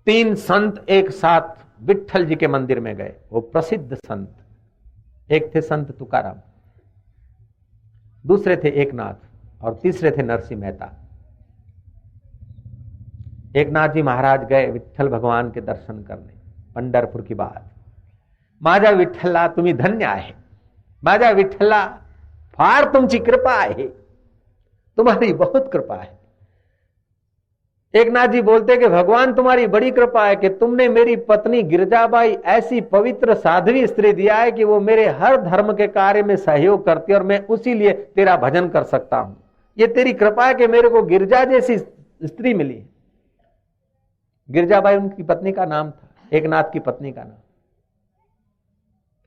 3 संत एक साथ विट्ठल जी के मंदिर में गए। वो प्रसिद्ध संत, एक थे संत तुकाराम, दूसरे थे एकनाथ और तीसरे थे नरसिंह मेहता। एकनाथ जी महाराज गए विट्ठल भगवान के दर्शन करने, पंढरपुर की बात। माझा विठ्ठला तुम्ही धन्य आहे, माझा विठ्ठला फार तुमची कृपा आहे, तुम्हारी बहुत कृपा है। एकनाथ जी बोलते कि भगवान तुम्हारी बड़ी कृपा है कि तुमने मेरी पत्नी गिरजाबाई ऐसी पवित्र साध्वी स्त्री दिया है कि वो मेरे हर धर्म के कार्य में सहयोग करती है और मैं उसी लिए तेरा भजन कर सकता हूं। ये तेरी कृपा है कि मेरे को गिरजा जैसी स्त्री मिली है। गिरजाबाई उनकी पत्नी का नाम था, एकनाथ की पत्नी का नाम।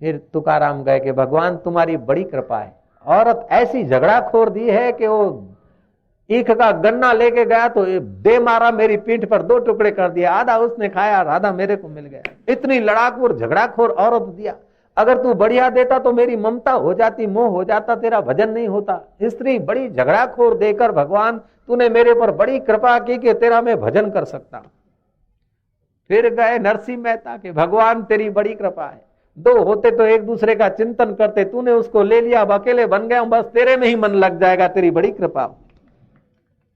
फिर तुकाराम गए कि भगवान तुम्हारी बड़ी कृपा है, औरत ऐसी झगड़ाखोर दी है कि वो ईख का गन्ना लेके गया तो दे मारा, मेरी पीठ पर 2 टुकड़े कर दिया, आधा उसने खाया और आधा मेरे को मिल गया। इतनी लड़ाकू और झगड़ाखोर औरत दिया। अगर तू बढ़िया देता तो मेरी ममता हो जाती, मोह हो जाता, तेरा भजन नहीं होता। स्त्री बड़ी झगड़ाखोर देकर भगवान तूने मेरे पर बड़ी कृपा की कि तेरा मैं भजन कर सकता। फिर गए नरसिंह मेहता के, भगवान तेरी बड़ी कृपा है, 2 होते तो एक दूसरे का चिंतन करते, तूने उसको ले लिया, अब अकेले बन गया, बस तेरे में ही मन लग जाएगा, तेरी बड़ी कृपा।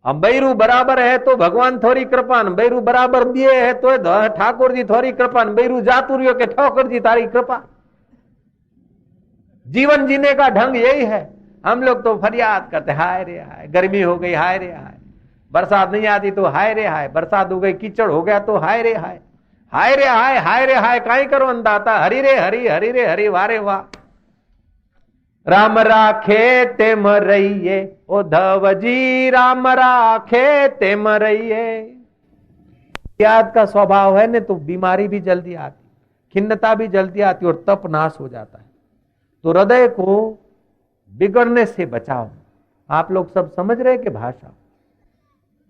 हम बैरू बराबर है तो भगवान थोड़ी कृपान, बैरू बराबर दिए है तो ठाकुर जी थोड़ी कृपान, बैरू जातुरियो के ठाकुर जी तारी कृपा। जीवन जीने का ढंग यही है। हम लोग तो फरियाद करते, हाय रे हाय, गर्मी हो गई, हाय रे हाय, बरसात नहीं आती तो हाय रे हाय, बरसात हो गई कीचड़ हो गया तो हाय रे हाय, हाय रे हाय, हाय रे हाय, काई करो अंदाता, हरि रे हरि, हरि रे हरि, वारे वाह। राम राखे ते मरइये उद्धव जी, राम राखे ते मरइये। याद का स्वभाव है न तो बीमारी भी जल्दी आती, खिन्नता भी जल्दी आती और तप नाश हो जाता है। तो हृदय को बिगड़ने से बचाओ। आप लोग सब समझ रहे कि भाषा,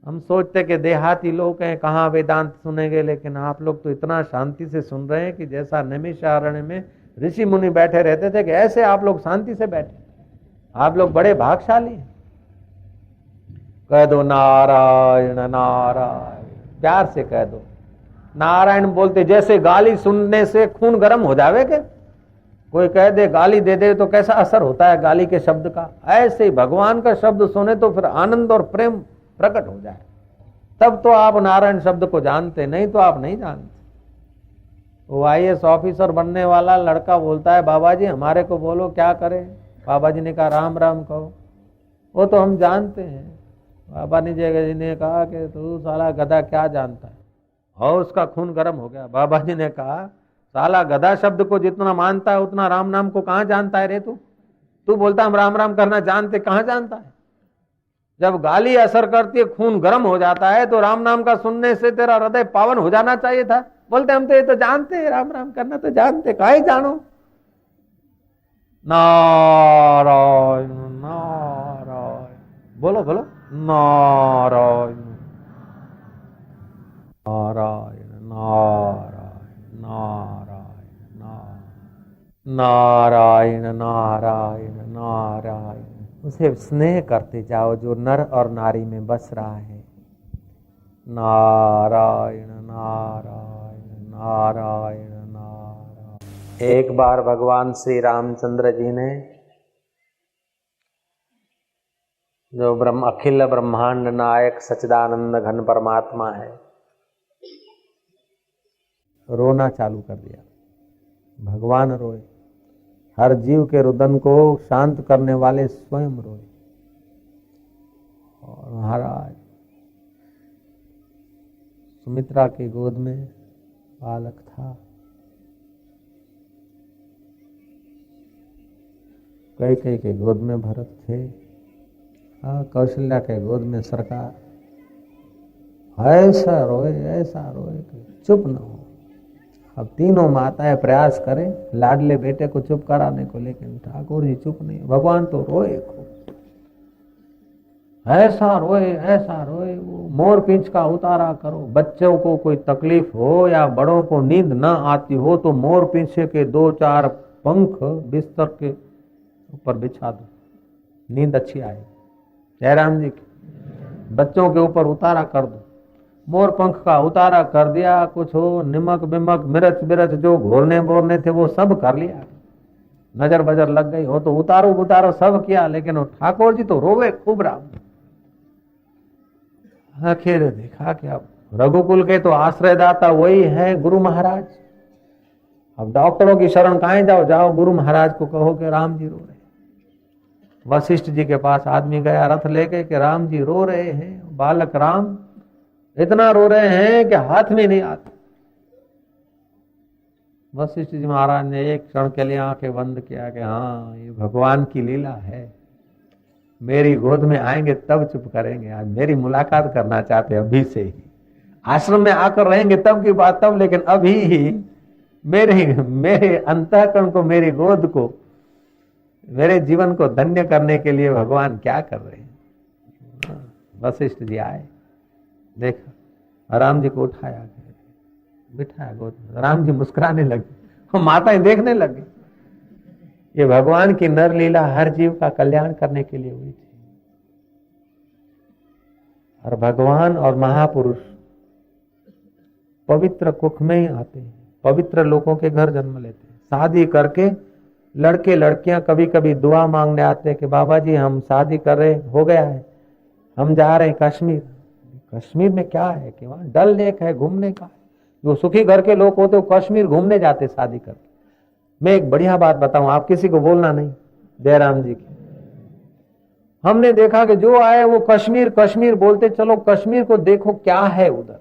हम सोचते कि देहाती लोग हैं, कहाँ वेदांत सुनेंगे, लेकिन आप लोग तो इतना शांति से सुन रहे हैं कि जैसा नैमिषारण्य में ऋषि मुनि बैठे रहते थे कि ऐसे आप लोग शांति से बैठे। आप लोग बड़े भाग्यशाली हैं। कह दो नारायण नारायण, प्यार से कह दो नारायण। बोलते जैसे गाली सुनने से खून गर्म हो जावे के, कोई कह दे गाली दे दे तो कैसा असर होता है गाली के शब्द का, ऐसे ही भगवान का शब्द सुने तो फिर आनंद और प्रेम प्रकट हो जाए, तब तो आप नारायण शब्द को जानते, नहीं तो आप नहीं जानते। वो IAS ऑफिसर बनने वाला लड़का बोलता है, बाबा जी हमारे को बोलो क्या करें। बाबा जी ने कहा राम राम कहो। वो तो हम जानते हैं। बाबा जी ने कहा कि तू साला गधा क्या जानता है, और उसका खून गर्म हो गया। बाबा जी ने कहा साला गधा शब्द को जितना मानता है उतना राम नाम को कहां जानता है रे तू बोलता हम राम राम करना जानते, कहां जानता है। जब गाली असर करती है, खून गर्म हो जाता है, तो राम नाम का सुनने से तेरा हृदय पावन हो जाना चाहिए था। बोलते हम तो ये तो जानते हैं, राम राम करना तो जानते, काहे जानो। नारायण नारायण बोलो बोलो, नारायण नारायण नारायण नारायण नारायण नारायण नारायण। उसे स्नेह करते जाओ जो नर और नारी में बस रहा है। नारायण नारायण नारायण नारायण। एक बार भगवान श्री रामचंद्र जी ने, जो अखिल ब्रह्मांड नायक सच्चिदानंद घन परमात्मा है, रोना चालू कर दिया। भगवान रोए, हर जीव के रुदन को शांत करने वाले स्वयं रोए। और महाराज सुमित्रा की गोद में बालक था, कैकेयी के गोद में भरत थे, कौशल्या के गोद में सरकार। ऐसा रोए कि चुप न हो। अब तीनों माताएं प्रयास करें लाडले बेटे को चुप कराने को, लेकिन ठाकुर जी चुप नहीं। भगवान तो रोए खूब, ऐसा रोए। वो मोर पिंच का उतारा करो। बच्चों को कोई तकलीफ हो या बड़ों को नींद न आती हो तो मोर पिंच के 2-4 पंख बिस्तर के ऊपर बिछा दो, नींद अच्छी आए। जयराम जी बच्चों के ऊपर उतारा कर दो, मोर पंख का उतारा कर दिया, कुछ हो निमक बिमक मिर्च बिरच जो घोरने बोरने थे वो सब कर लिया, नजर बजर लग गई हो तो उतारो उतारो सब किया, लेकिन वो ठाकुर जी तो रोवे खूब राम। आखिर देखा क्या, रघुकुल के तो आश्रयदाता वही है गुरु महाराज। अब डॉक्टरों की शरण कहाँ जाओ, जाओ गुरु महाराज को कहो कि राम जी रो रहे। वशिष्ठ जी के पास आदमी गया रथ लेके कि राम जी रो रहे हैं, बालक राम इतना रो रहे हैं कि हाथ में नहीं आते। वशिष्ठ जी महाराज ने एक क्षण के लिए आंखें बंद किया कि हाँ ये भगवान की लीला है, मेरी गोद में आएंगे तब चुप करेंगे, आज मेरी मुलाकात करना चाहते अभी से ही, आश्रम में आकर रहेंगे तब की बात तब, लेकिन अभी ही मेरे अंतःकरण को, मेरी गोद को, मेरे जीवन को धन्य करने के लिए भगवान क्या कर रहे हैं। वशिष्ठ जी आए, देखा राम जी को उठाया, बिठाया गोद में, राम जी मुस्कुराने लगे, माताएं देखने लगे। ये भगवान की नर लीला हर जीव का कल्याण करने के लिए हुई थी। और भगवान और महापुरुष पवित्र कुख में ही आते हैं, पवित्र लोगों के घर जन्म लेते हैं। शादी करके लड़के लड़कियां कभी कभी दुआ मांगने आते हैं कि बाबा जी हम शादी कर रहे, हो गया है, हम जा रहे हैं कश्मीर। कश्मीर में क्या है कि वहां डल लेक है, घूमने का। जो सुखी घर के लोग होते वो कश्मीर घूमने जाते शादी करके। मैं एक बढ़िया बात बताऊं, आप किसी को बोलना नहीं, जयराम जी की हमने देखा कि जो आए वो कश्मीर कश्मीर बोलते, चलो कश्मीर को देखो क्या है उधर।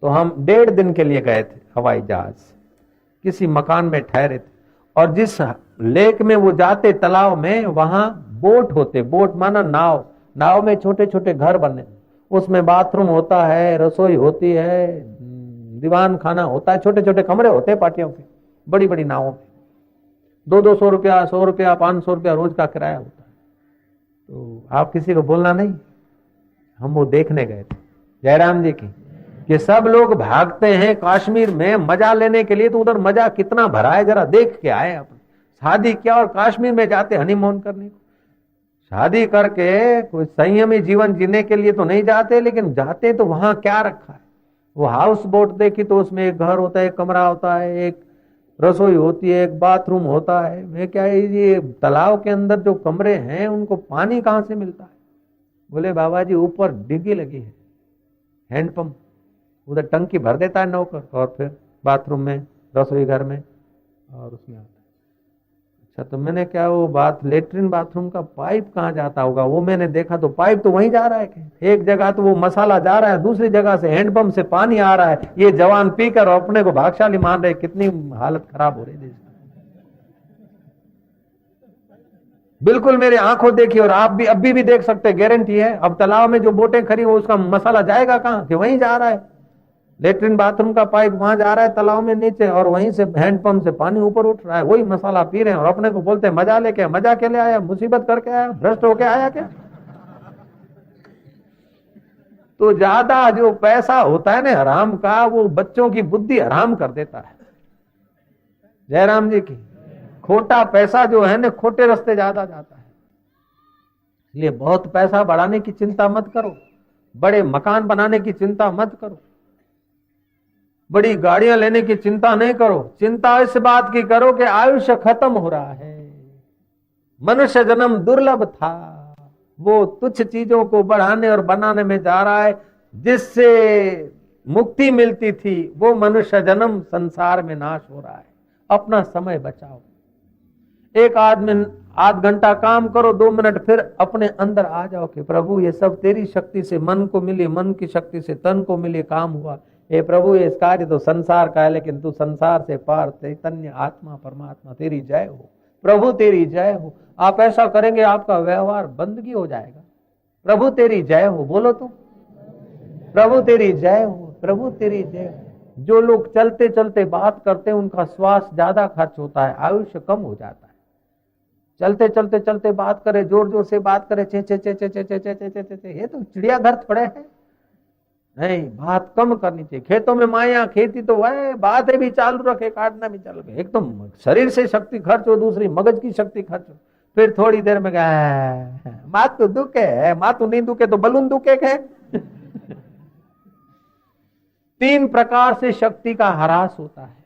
तो हम 1.5 दिन के लिए गए थे हवाई जहाज से, किसी मकान में ठहरे थे, और जिस लेक में वो जाते तालाब में, वहां बोट होते, बोट माना नाव, नाव में छोटे छोटे घर बने, उसमें बाथरूम होता है, रसोई होती है, दीवान खाना होता है, छोटे छोटे कमरे होते हैं पार्टियों के, बड़ी बड़ी नावों में 200 रुपया 100 रुपया 500 रुपया रोज का किराया होता है। तो आप किसी को बोलना नहीं, हम वो देखने गए थे जयराम जी की, कि सब लोग भागते हैं कश्मीर में मजा लेने के लिए, तो उधर मजा कितना भरा है जरा देख के आए। अपन शादी किया और कश्मीर में जाते हनीमून करने को, शादी करके कोई संयमी जीवन जीने के लिए तो नहीं जाते, लेकिन जाते तो वहां क्या रखा है। वो हाउस बोट देखी तो उसमें एक घर होता है, एक कमरा होता है, एक रसोई होती है, एक बाथरूम होता है। मैं क्या ये तालाब के अंदर जो कमरे हैं उनको पानी कहां से मिलता है? बोले बाबा जी ऊपर डिग्गी लगी है, हैंडपंप, उधर टंकी भर देता है नौकर, और फिर बाथरूम में, रसोई घर में, और उसमें आता है। अच्छा, तो मैंने क्या वो बात लेटरिन बाथरूम का पाइप कहाँ जाता होगा? वो मैंने देखा तो पाइप तो वहीं जा रहा है, एक जगह तो वो मसाला जा रहा है, दूसरी जगह से हैंडपंप से पानी आ रहा है। ये जवान पीकर अपने को भागशाली मान रहे, कितनी हालत खराब हो रही है। बिल्कुल मेरे आंखों देखी, और आप भी अभी भी देख सकते, गारंटी है। अब तालाब में जो बोटें खड़ी वो उसका मसाला जाएगा कहाँ? कि वहीं जा रहा है, लेटरिन बाथरूम का पाइप वहां जा रहा है तालाब में नीचे, और वहीं से हैंडपंप से पानी ऊपर उठ रहा है, वही मसाला पी रहे हैं, और अपने को बोलते हैं मजा लेके। मजा के लिए आया? मुसीबत करके आया? भ्रष्ट होके आया क्या? तो ज्यादा जो पैसा होता है ना हराम का, वो बच्चों की बुद्धि हराम कर देता है। जयराम जी की खोटा पैसा जो है ना, खोटे रास्ते ज्यादा जाता है। इसलिए बहुत पैसा बढ़ाने की चिंता मत करो, बड़े मकान बनाने की चिंता मत करो, बड़ी गाड़ियां लेने की चिंता नहीं करो। चिंता इस बात की करो कि आयुष्य खत्म हो रहा है, मनुष्य जन्म दुर्लभ था, वो तुच्छ चीजों को बढ़ाने और बनाने में जा रहा है। जिससे मुक्ति मिलती थी वो मनुष्य जन्म संसार में नाश हो रहा है। अपना समय बचाओ, एक आध घंटा काम करो, 2 मिनट फिर अपने अंदर आ जाओ कि प्रभु ये सब तेरी शक्ति से मन को मिली, मन की शक्ति से तन को मिली, काम हुआ। हे प्रभु ये कार्य तो संसार का है, लेकिन तू संसार से पार चैतन्य आत्मा परमात्मा, तेरी जय हो प्रभु, तेरी जय हो। आप ऐसा करेंगे आपका व्यवहार बंदगी हो जाएगा। प्रभु तेरी जय हो, बोलो तो प्रभु तेरी जय हो, प्रभु तेरी जय हो। जो लोग चलते चलते बात करते हैं उनका श्वास ज्यादा खर्च होता है, आयुष्य कम हो जाता है। चलते चलते चलते बात करे, जोर जोर से बात करे, चे चे चे चे चे चे चे चे चे चे, ये तो चिड़ियाघर थोड़े हैं। नहीं, बात कम करनी चाहिए। खेतों में माया खेती तो वह बातें भी चालू रखे, काटना भी चालू रखे। एक तो शरीर से शक्ति खर्च हो, दूसरी मगज की शक्ति खर्च हो। फिर थोड़ी देर में माँ तो दुखे है, माँ तो नहीं दुखे तो बलून दुखे है। 3 प्रकार से शक्ति का ह्रास होता है।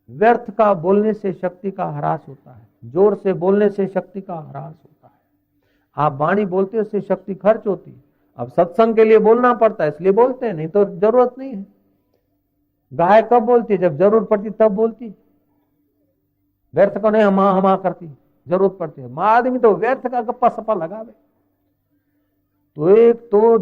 व्यर्थ का बोलने से शक्ति का ह्रास होता है, जोर से बोलने से शक्ति का ह्रास होता है। आप वाणी बोलते हो उससे शक्ति खर्च होती है। अब सत्संग के लिए बोलना पड़ता है इसलिए बोलते हैं, नहीं तो जरूरत नहीं है। गाय कब बोलती है? जब जरूरत पड़ती तब बोलती। व्यर्थ को नहीं हमा हमा करती, जरूरत पड़ती है। माँ आदमी तो व्यर्थ का गप्पा सप्पा लगावे। तो एक तो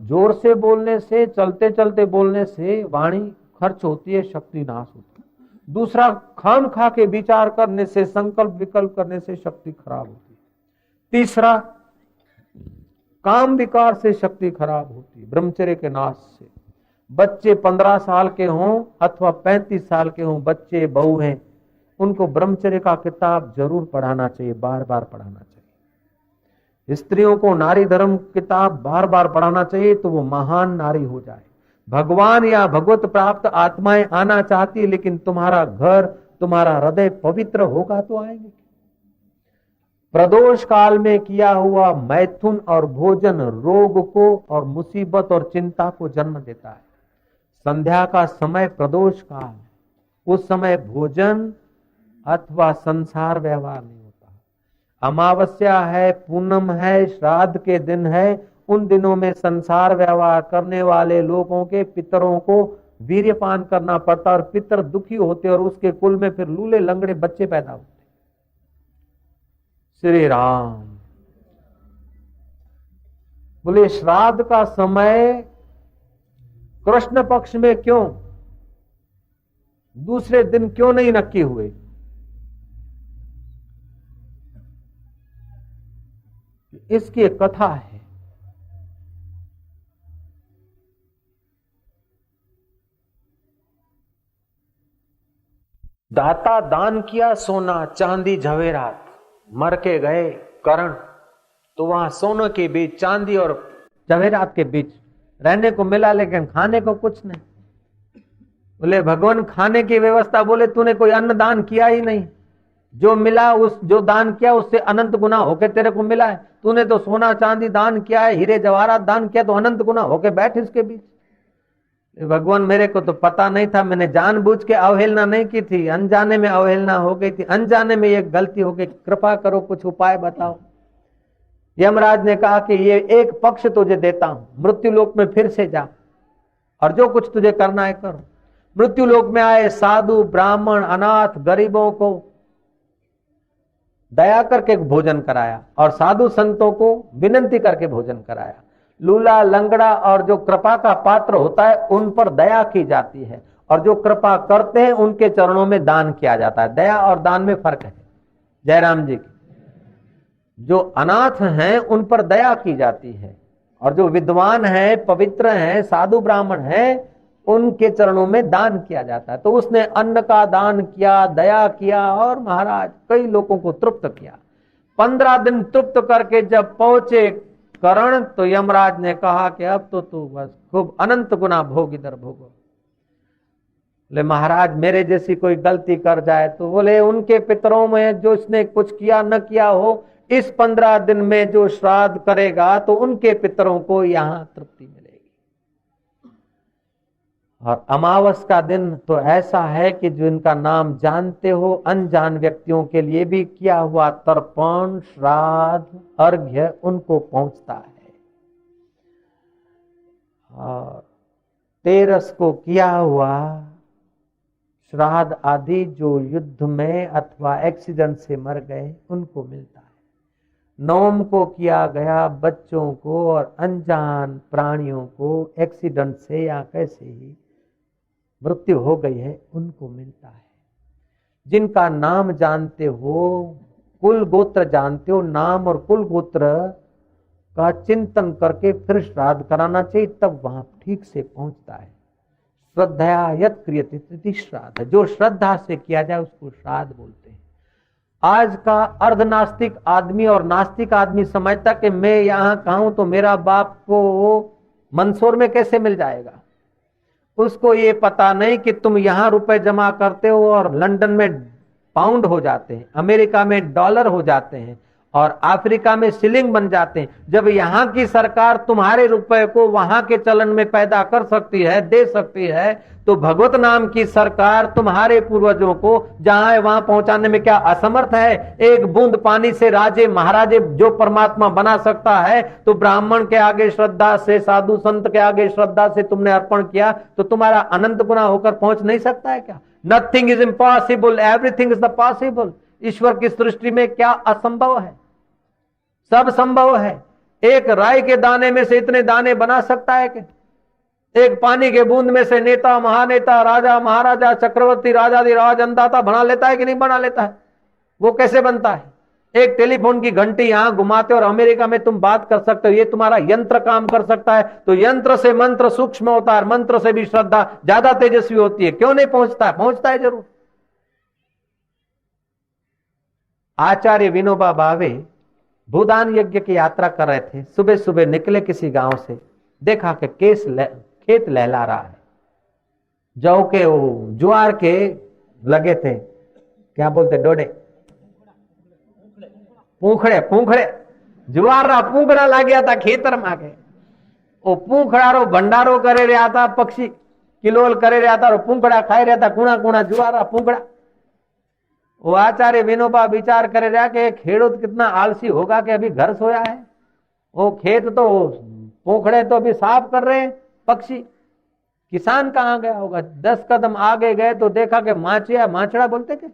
जोर से बोलने से, चलते चलते बोलने से वाणी खर्च होती है, शक्ति नाश होती है। दूसरा, खाम खा के विचार करने से, संकल्प विकल्प करने से शक्ति खराब होती है। तीसरा, काम विकार से शक्ति खराब होती है, ब्रह्मचर्य के नाश से। बच्चे 15 साल के हों अथवा 35 साल के हों, बच्चे बहू हैं, उनको ब्रह्मचर्य का किताब जरूर पढ़ाना चाहिए, बार बार पढ़ाना चाहिए। स्त्रियों को नारी धर्म किताब बार बार पढ़ाना चाहिए तो वो महान नारी हो जाए। भगवान या भगवत प्राप्त आत्माएं आना चाहती है, लेकिन तुम्हारा घर, तुम्हारा हृदय पवित्र होगा तो आएंगे। प्रदोष काल में किया हुआ मैथुन और भोजन रोग को और मुसीबत और चिंता को जन्म देता है। संध्या का समय प्रदोष काल, उस समय भोजन अथवा संसार व्यवहार नहीं होता। अमावस्या है, पूनम है, श्राद्ध के दिन है, उन दिनों में संसार व्यवहार करने वाले लोगों के पितरों को वीर्यपान करना पड़ता और पितर दुखी होते और उसके कुल में फिर लूले लंगड़े बच्चे पैदा होते। श्री राम बोले, श्राद्ध का समय कृष्ण पक्ष में क्यों, दूसरे दिन क्यों नहीं नक्की हुए? इसकी एक कथा है। दाता दान किया सोना चांदी जवेरात, मर के गए करण, तो वहां सोने के बीच, चांदी और जवेरात के बीच रहने को मिला, लेकिन खाने को कुछ नहीं। बोले भगवान, खाने की व्यवस्था, बोले तूने कोई अन्न दान किया ही नहीं। जो मिला, उस जो दान किया उससे अनंत गुना होके तेरे को मिला है। तूने तो सोना चांदी दान किया है, हीरे जवाहरात दान किया, तो अनंत गुना होके बैठ इसके बीच। भगवान, मेरे को तो पता नहीं था, मैंने जानबूझ के अवहेलना नहीं की थी, अनजाने में अवहेलना हो गई थी, अनजाने में ये गलती हो गई, कृपा करो कुछ उपाय बताओ। यमराज ने कहा कि ये एक पक्ष तुझे देता हूं, मृत्यु लोक में फिर से जा और जो कुछ तुझे करना है करो। मृत्यु लोक में आए साधु, ब्राह्मण, अनाथ, गरीबों को दया करके भोजन कराया और साधु संतों को विनंती करके भोजन कराया। लूला, लंगड़ा और जो कृपा का पात्र होता है उन पर दया की जाती है, और जो कृपा करते हैं उनके चरणों में दान किया जाता है। दया और दान में फर्क है। जयराम जी की, जो अनाथ हैं उन पर दया की जाती है, और जो विद्वान है, पवित्र हैं, साधु ब्राह्मण हैं, उनके चरणों में दान किया जाता है। तो उसने अन्न का दान किया, दया किया और महाराज कई लोगों को तृप्त किया। 15 दिन तृप्त करके जब पहुंचे करण, तो यमराज ने कहा कि अब तो तू बस खूब अनंत गुना भोग इधर भोगो। बोले महाराज, मेरे जैसी कोई गलती कर जाए तो, बोले उनके पितरों में जो इसने कुछ किया न किया हो, इस 15 दिन में जो श्राद्ध करेगा तो उनके पितरों को यहां तृप्ति मिलेगी। और अमावस का दिन तो ऐसा है कि जो इनका नाम जानते हो, अनजान व्यक्तियों के लिए भी किया हुआ तर्पण, श्राद्ध, अर्घ्य उनको पहुंचता है। और 13 को किया हुआ श्राद्ध आदि जो युद्ध में अथवा एक्सीडेंट से मर गए उनको मिलता है। नवम को किया गया बच्चों को और अनजान प्राणियों को एक्सीडेंट से या कैसे ही मृत्यु हो गई है उनको मिलता है। जिनका नाम जानते हो, कुल गोत्र जानते हो, नाम और कुल गोत्र का चिंतन करके फिर श्राद्ध कराना चाहिए, तब वहां ठीक से पहुंचता है। श्रद्धया यत् क्रियते तति श्राद्ध, जो श्रद्धा से किया जाए उसको श्राद्ध बोलते हैं। आज का अर्धनास्तिक आदमी और नास्तिक आदमी समझता कि मैं यहां कहूं तो मेरा बाप को मंदसौर में कैसे मिल जाएगा। उसको ये पता नहीं कि तुम यहां रुपए जमा करते हो और लंदन में पाउंड हो जाते हैं, अमेरिका में डॉलर हो जाते हैं, और अफ्रीका में शिलिंग बन जाते हैं। जब यहाँ की सरकार तुम्हारे रुपए को वहां के चलन में पैदा कर सकती है, दे सकती है, तो भगवत नाम की सरकार तुम्हारे पूर्वजों को जहां है वहां पहुंचाने में क्या असमर्थ है? एक बूंद पानी से राजे महाराजे जो परमात्मा बना सकता है, तो ब्राह्मण के आगे श्रद्धा से, साधु संत के आगे श्रद्धा से तुमने अर्पण किया, तो तुम्हारा अनंत गुना होकर पहुंच नहीं सकता है क्या? Nothing is impossible, everything is the possible. ईश्वर की सृष्टि में क्या असंभव है? सब संभव है। एक राई के दाने में से इतने दाने बना सकता है कि? एक पानी के बूंद में से नेता, महानेता, राजा, महाराजा, चक्रवर्ती, राजाधिराज, अन्नदाता बना लेता है कि नहीं बना लेता है? वो कैसे बनता है? एक टेलीफोन की घंटी यहां घुमाते और अमेरिका में तुम बात कर सकते हो, ये तुम्हारा यंत्र काम कर सकता है। तो यंत्र से मंत्र सूक्ष्म होता है, मंत्र से भी श्रद्धा ज्यादा तेजस्वी होती है। क्यों नहीं पहुंचता है? पहुंचता है जरूर। आचार्य विनोबा भावे भूदान यज्ञ की यात्रा कर रहे थे। सुबह सुबह निकले किसी गांव से, देखा कि खेत लहला रहा है। जौ के ज्वार के लगे थे, क्या बोलते, डोडे, पूंखड़े ज्वार रा पूंखड़ा ला गया था खेतर में आके। वो पूंखड़ारो भंडारो करे रहा था, पक्षी किलोल करे रहा था और पूंखड़ा खाई रहा था। कूणा कूणा ज्वार पूंखड़ा। वो आचार्य विनोबा विचार करे रहा कि खेडूत कितना आलसी होगा कि अभी घर सोया है। वो खेत तो पोखड़े तो अभी साफ कर रहे हैं पक्षी। किसान कहां गया होगा? 10 कदम आगे गए तो देखा कि माचिया, माचड़ा बोलते के,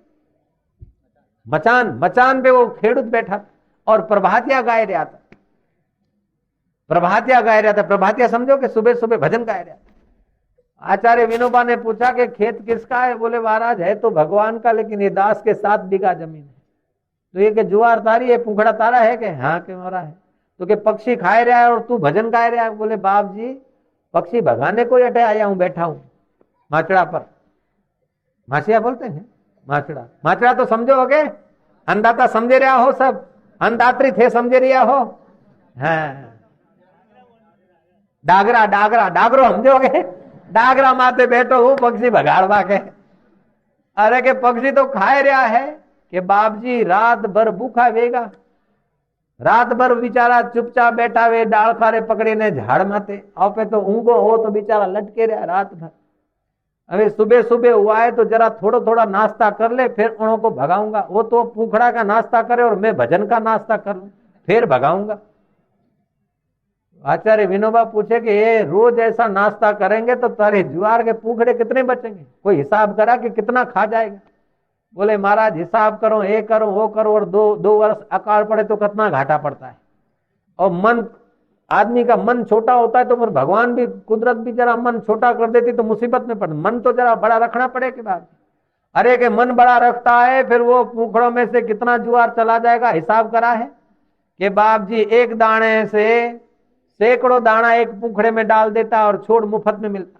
मचान पे वो खेडूत बैठा और प्रभातिया गाय रहा था। प्रभातिया समझो कि सुबह सुबह भजन गाय रहा था। आचार्य विनोबा ने पूछा कि खेत किसका है? बोले महाराज है तो भगवान का, लेकिन ये दास के 7 बीघा जमीन है। तो ये कि जुआर तारी है, पुंखड़ा तारा है कि? हाँ के मारा है। तो के पक्षी खाए रहा है और तू भजन गाए रहा है? बोले बाप जी पक्षी भगाने को अटे आया हूं, बैठा हूं माचड़ा पर। माचिया बोलते हैं, माचड़ा तो समझो हो गए, अन्नदाता समझे रहा हो, सब अन्नदात्री थे समझे रहा हो। हाँ डागरो समझोगे? डागरा माथे बैठो हूं पक्षी भगाड़वा के। अरे के पक्षी तो खाए रहा है कि बाप जी रात भर भूखा वेगा, रात भर बेचारा चुपचाप बैठा वे, डाल खारे पकड़ी ने झाड़ माते आपे तो ऊंघो हो तो बेचारा लटके रहा रात भर। अभी सुबह सुबह हुआ है तो जरा थोड़ा थोड़ा नाश्ता कर ले, फिर उन्हों को भगाऊंगा। वो तो पूंखड़ा का नाश्ता करे और मैं भजन का नाश्ता कर लूं, फिर भगाऊंगा। आचार्य विनोबा पूछे कि ये रोज ऐसा नाश्ता करेंगे तो तारे ज्वार के पूंखड़े कितने बचेंगे? कोई हिसाब करा कि कितना खा जाएगा? बोले महाराज हिसाब करो, ये करो वो करो, और दो वर्ष अकाल पड़े तो कितना घाटा पड़ता है। और मन, आदमी का मन छोटा होता है तो फिर भगवान भी, कुदरत भी जरा मन छोटा कर देती तो मुसीबत में पड़े। मन तो जरा बड़ा रखना पड़े के बाद। अरे के मन बड़ा रखता है, फिर वो पूंखड़ों में से कितना ज्वार चला जाएगा हिसाब करा है कि बाप जी एक दाने से सैकड़ों दाना एक पूंखड़े में डाल देता और छोड़ मुफ्त में मिलता है।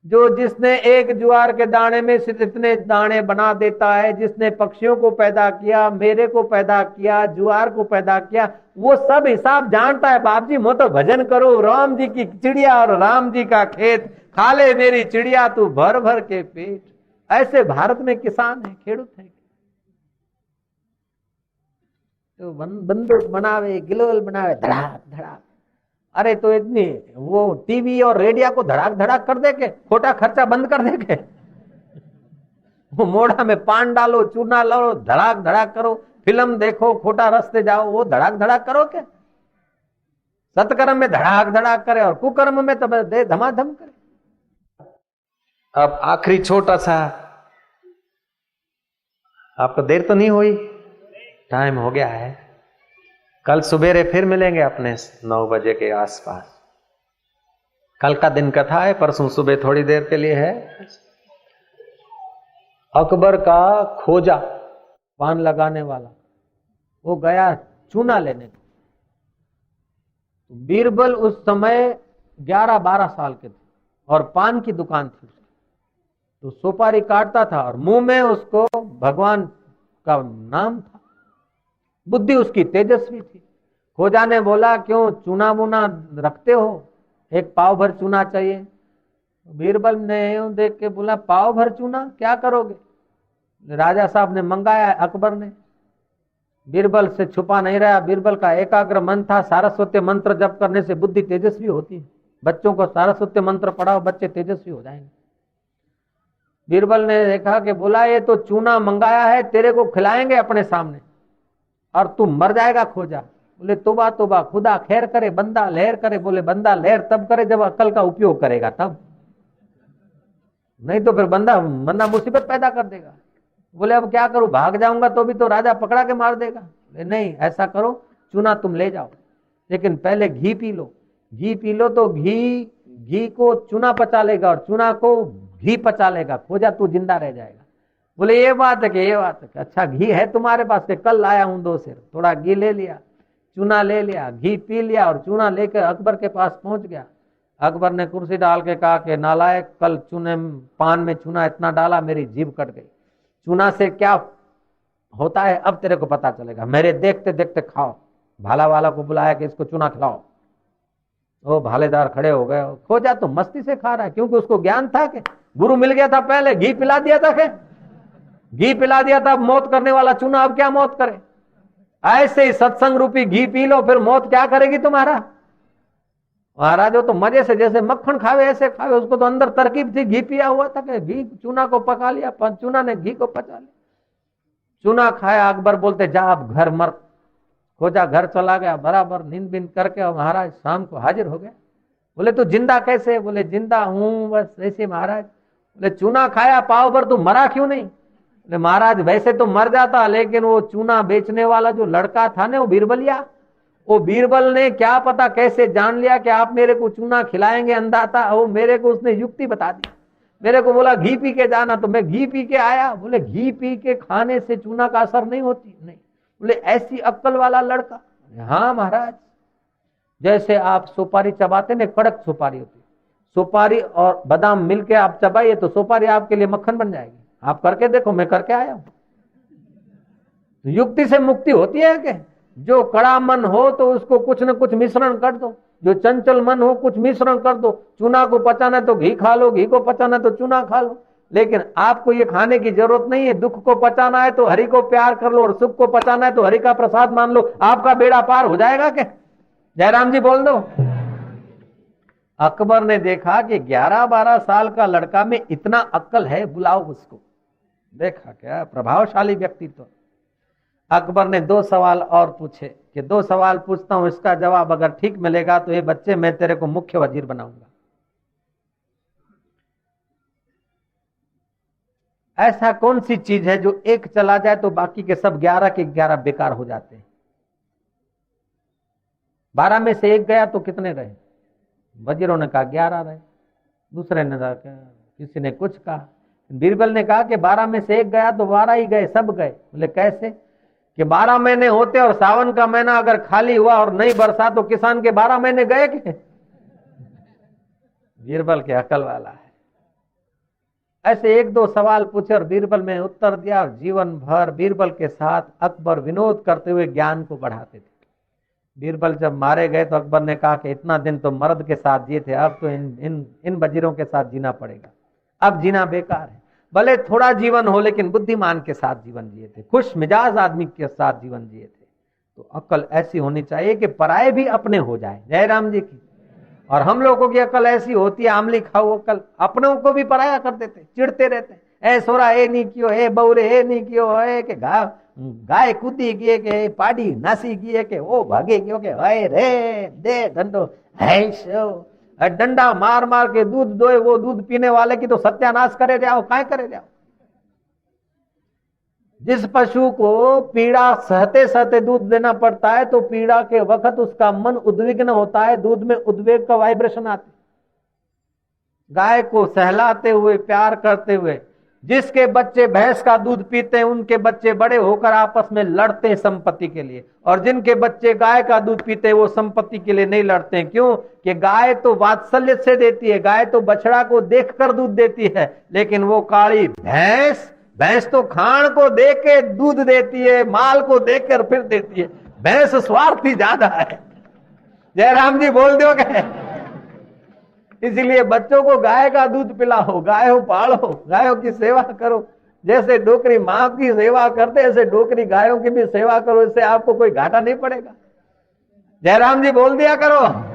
जो जिसने एक ज्वार के दाने में सिर्फ इतने दाने बना देता है, जिसने पक्षियों को पैदा किया, मेरे को पैदा किया, ज्वार को पैदा किया, वो सब हिसाब जानता है। बाप जी मैं तो भजन करो, राम जी की चिड़िया और राम जी का खेत, खा ले मेरी चिड़िया तू भर भर के पेट। ऐसे भारत में किसान है, खेडूत है। तो बंदूक बनावे, गिलोल बनावे, धड़ाक धड़ाक। अरे तो इतनी वो टीवी और रेडियो को धड़ाक धड़ाक कर दे के, खोटा खर्चा बंद कर दे के, वो मोड़ा में पान डालो, चूना लो, धड़ाक धड़ाक करो, फिल्म देखो, खोटा रास्ते जाओ, वो धड़ाक धड़ाक करो के? सत्कर्म में धड़ाक धड़ाक करे और कुकर्म में तो दे धमाधम करे। अब आखिरी छोटा सा, आपको देर तो नहीं हुई? टाइम हो गया है। कल सुबेरे फिर मिलेंगे अपने 9 बजे के आसपास। कल का दिन कथा है, परसों सुबह थोड़ी देर के लिए है। अकबर का खोजा, पान लगाने वाला, वो गया चूना लेने को। बीरबल उस समय 11-12 साल के थे और पान की दुकान थी, तो सुपारी काटता था और मुंह में उसको भगवान का नाम था। बुद्धि उसकी तेजस्वी थी। खोजा ने बोला क्यों चूना वूना रखते हो, एक पाव भर चूना चाहिए। बीरबल ने यूं देख के बोला पाव भर चूना क्या करोगे? राजा साहब ने मंगाया, अकबर ने। बीरबल से छुपा नहीं रहा। बीरबल का एकाग्र मन था। सारस्वती मंत्र जप करने से बुद्धि तेजस्वी होती है। बच्चों को सारस्वती मंत्र पढ़ाओ, बच्चे तेजस्वी हो जाएंगे। बीरबल ने देखा कि बोला ये तो चूना मंगाया है, तेरे को खिलाएंगे अपने सामने और तू मर जाएगा खोजा। बोले तोबा तोबा, खुदा खैर करे बंदा लहर करे। बोले बंदा लहर तब करे जब अक्ल का उपयोग करेगा, तब नहीं तो फिर बंदा मुसीबत पैदा कर देगा। बोले अब क्या करूं, भाग जाऊंगा तो भी तो राजा पकड़ा के मार देगा। नहीं, ऐसा करो, चूना तुम ले जाओ, लेकिन पहले घी पी लो। घी पी लो तो घी को चूना पचा लेगा और चूना को घी पचा लेगा, खोजा तू जिंदा रह जाएगा। बोले ये बात है कि ये बात है कि अच्छा घी है तुम्हारे पास के? कल लाया हूं 2 सेर। थोड़ा घी ले लिया, चूना ले लिया, घी पी लिया और चूना लेकर अकबर के पास पहुंच गया। अकबर ने कुर्सी डाल के कहा कि नालायक, कल पान में चूना इतना डाला मेरी जीभ कट गई। चूना से क्या होता है अब तेरे को पता चलेगा, मेरे देखते देखते खाओ। भाला वाला को बुलाया कि इसको चूना खिलाओ। वो भालेदार खड़े हो गए। खोजा तो मस्ती से खा रहा है, क्योंकि उसको ज्ञान था कि गुरु मिल गया था, पहले घी पिला दिया था। घी पिला दिया था, मौत करने वाला चूना अब क्या मौत करे। ऐसे ही सत्संग रूपी घी पी लो, फिर मौत क्या करेगी तुम्हारा। महाराज तो मजे से जैसे मक्खन खावे ऐसे खावे। उसको तो अंदर तरकीब थी, घी पिया हुआ था कि घी चूना को पका लिया, चूना ने घी को पचा लिया। चूना खाया। अकबर बोलते जा अब घर मर। खोजा घर चला गया, बराबर नींद बींद करके, और महाराज शाम को हाजिर हो गए। बोले तू जिंदा कैसे? बोले जिंदा हूं बस ऐसे महाराज। बोले चूना खाया पाव भर, तू मरा क्यों नहीं? बोले महाराज वैसे तो मर जाता, लेकिन वो चूना बेचने वाला जो लड़का था ना, वो बीरबलिया, वो बीरबल ने क्या पता कैसे जान लिया कि आप मेरे को चूना खिलाएंगे, अंधा था वो। मेरे को उसने युक्ति बता दी, मेरे को बोला घी पी के जाना, तो मैं घी पी के आया। बोले घी पी के खाने से चूना का असर नहीं होती? नहीं। बोले ऐसी अक्ल वाला लड़का? हाँ महाराज, जैसे आप सुपारी चबाते ना, कड़क सुपारी होती, सुपारी और बादाम मिलके आप चबाइए तो सुपारी आपके लिए मक्खन बन जाएगी। आप करके देखो, मैं करके आया हूं। तो युक्ति से मुक्ति होती है कि जो कड़ा मन हो तो उसको कुछ न कुछ मिश्रण कर दो, जो चंचल मन हो कुछ मिश्रण कर दो। चूना को पचाना है तो घी खा लो, घी को पचाना है तो चूना खा लो। लेकिन आपको ये खाने की जरूरत नहीं है। दुख को पचाना है तो हरि को प्यार कर लो, और सुख को पचाना है तो हरि का प्रसाद मान लो। आपका बेड़ा पार हो जाएगा। क्या जयराम जी बोल दो। अकबर ने देखा कि 11-12 साल का लड़का में इतना अक्ल है, बुलाओ उसको। देखा क्या प्रभावशाली व्यक्तित्व। अकबर ने 2 सवाल और पूछे कि 2 सवाल पूछता हूं, इसका जवाब अगर ठीक मिलेगा तो ये बच्चे मैं तेरे को मुख्य वजीर बनाऊंगा। ऐसा कौन सी चीज है जो एक चला जाए तो बाकी के सब 11 के 11 बेकार हो जाते हैं? 12 में से 1 गया तो कितने रहे? वजीरों ने कहा 11 रहे। दूसरे ने कहा, किसी ने कुछ कहा। बीरबल ने कहा कि 12 में से 1 गया तो 12 ही गए, सब गए। बोले कैसे? कि 12 महीने होते और सावन का महीना अगर खाली हुआ और नहीं बरसा तो किसान के 12 महीने गए कि? बीरबल के अकल वाला है। ऐसे 1-2 सवाल पूछे और बीरबल में उत्तर दिया, और जीवन भर बीरबल के साथ अकबर विनोद करते हुए ज्ञान को बढ़ाते थे। बीरबल जब मारे गए तो अकबर ने कहा कि इतना दिन तो मर्द के साथ जिए थे, अब तो इन वजीरों के साथ जीना पड़ेगा। अब जीना बेकार है। भले थोड़ा जीवन हो लेकिन बुद्धिमान के साथ जीवन जिए थे, खुश मिजाज आदमी के साथ जीवन जिए थे। तो अक्ल ऐसी होनी चाहिए कि पराये भी अपने हो जाए। जयराम जी की। और हम लोगों की अकल ऐसी होती है, आमली खाओ अकल, अपनों को भी पराया कर देते, चिढ़ते रहते। ए सोरा ए नहीं कियो, ए बौरे ए नहीं कियो, है कि गाय कूदी गई के पाड़ी नासी गई के वो भागे गयो के हाय रे दे डंडो है सो। डंडा मार मार के दूध दोए, वो दूध पीने वाले की तो सत्यानाश करे जाओ, काय करे जाओ। जिस पशु को पीड़ा सहते सहते दूध देना पड़ता है तो पीड़ा के वक्त उसका मन उद्विग्न होता है, दूध में उद्वेग का वाइब्रेशन आती। गाय को सहलाते हुए प्यार करते हुए, जिसके बच्चे भैंस का दूध पीते हैं उनके बच्चे बड़े होकर आपस में लड़ते हैं संपत्ति के लिए, और जिनके बच्चे गाय का दूध पीते हैं वो संपत्ति के लिए नहीं लड़ते हैं। क्यों? कि गाय तो वात्सल्य से देती है, गाय तो बछड़ा को देखकर दूध देती है, लेकिन वो काली भैंस तो खाण को देके दूध देती है, माल को देकर फिर देती है। भैंस स्वार्थी ज्यादा है। जयराम जी बोल दो क्या? इसलिए बच्चों को गाय का दूध पिलाओ, गायों पालो, गायों की सेवा करो। जैसे डोकरी मां की सेवा करते ऐसे डोकरी गायों की भी सेवा करो, इससे आपको कोई घाटा नहीं पड़ेगा। जयराम जी बोल दिया करो।